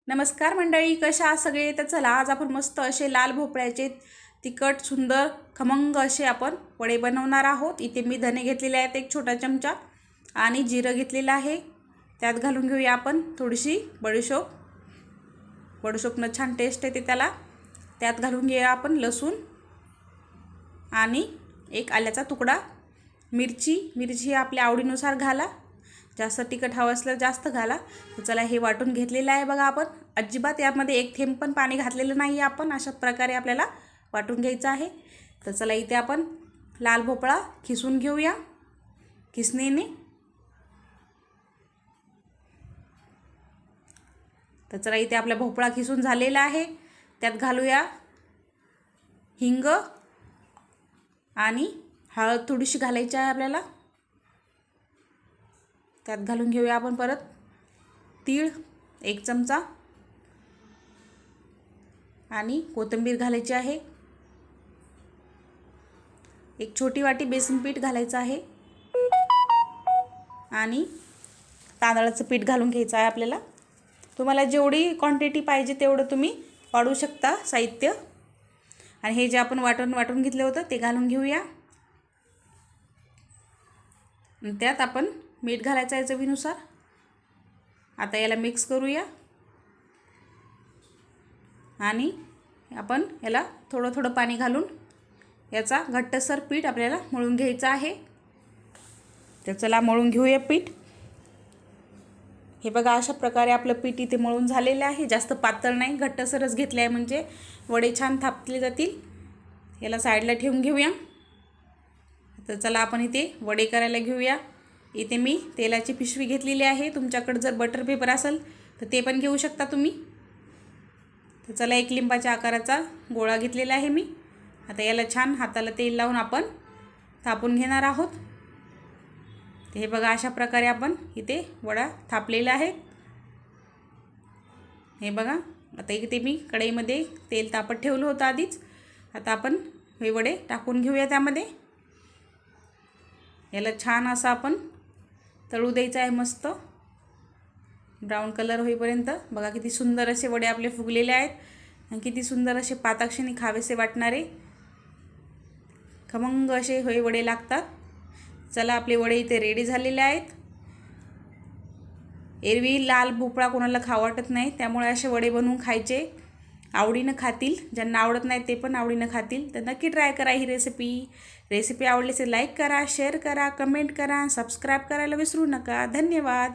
नमस्कार मंडळी, कशा आहात सगळे? तर चला आज आपण मस्त असे लाल भोपळ्याचे तिखट सुंदर खमंग असे आपण वडे बनवणार आहोत। इथे मी धने घेतलेले आहेत, एक छोटा चमचा, आणि जिरं घेतलेलं आहे। त्यात घालून घेऊया आपण थोडीशी बडीशोप। बडीशोपनं छान टेस्ट येते त्याला। त्यात घालून घेऊया आपण लसूण आणि एक आल्याचा तुकडा। मिरची आपल्या आवडीनुसार घाला, जास्त तिखट हवं असलं जास्त घाला। तर चला हे वाटून घेतलेलं आहे बघा आपण। अजिबात यामध्ये एक थेंब पण पाणी घातलेलं नाही आपण। अशा प्रकारे आपल्याला वाटून घ्यायचं आहे। तर चला इथे आपण लाल भोपळा खिसून घेऊया किसणीने। तर चला इथे आपला भोपळा खिसून झालेला आहे। त्यात घालूया हिंग आणि हळद थोडीशी घालायची आहे आपल्याला। त्यात घालून घेऊया आपण परत तीळ एक चमचा आणि कोथिंबीर घालायची आहे। एक छोटी वाटी बेसन पीठ घालायचं आहे आणि तांदळाचं पीठ घालून घ्यायचं आहे आपल्याला। तुम्हाला जेवढी क्वांटिटी पाहिजे तेवढं तुम्ही वाढवू शकता साहित्य। आणि हे जे आपण वाटून घेतलं होतं ते घालून घेऊया। त्यात आपण मीठ घालायचं आहे चवीनुसार। आता याला मिक्स करूया आणि आपण याला थोडं थोडं पाणी घालून याचा घट्टसर पीठ आपल्याला मळून घ्यायचं आहे। तर चला मळून घेऊया पीठ। हे बघा अशा प्रकारे आपलं पीठ इथे मळून झालेलं आहे। जास्त पातळ नाही, घट्टसरच घेतलं आहे म्हणजे वडे छान थापले जातील। याला साईडला ठेवून घेऊया। तर चला आपण इथे वडे करायला घेऊया। इथे मी तेलाची पिशवी घेतलेली आहे। तुमच्याकडे जर बटर पेपर असेल तर ते पण घेऊ शकता तुम्ही। तर चला एक लिंबाच्या आकाराचा गोळा घेतलेला आहे मी। आता याला छान हाताला तेल लावून आपण थापून घेणार आहोत। हे बघा अशा प्रकारे आपण इथे वडा थापलेला आहे। हे बघा आता इथे मी कढईमध्ये तेल तापत ठेवलं होतं आधीच। आता आपण हे वडे टाकून घेऊया त्यामध्ये। याला छान असं आपण तळू द्यायचं आहे मस्त ब्राऊन कलर होईपर्यंत। बघा किती सुंदर असे वडे आपले फुगलेले आहेत आणि किती सुंदर असे पाताक्षणी खावेसे वाटणारे खमंग असे हे वडे लागतात। चला आपले वडे इथे रेडी झालेले आहेत। एरवी लाल भोपळा कोणाला खाऊ वाटत नाही, त्यामुळे असे वडे बनवून खायचे, आवडीनं खातील। ज्यांना आवडत नाही ते पण आवडीनं खातील। तर नक्की ट्राय करा ही रेसिपी आवडली असेल लाईक करा, शेअर करा, कमेंट करा, सबस्क्राईब करायला विसरू नका। धन्यवाद।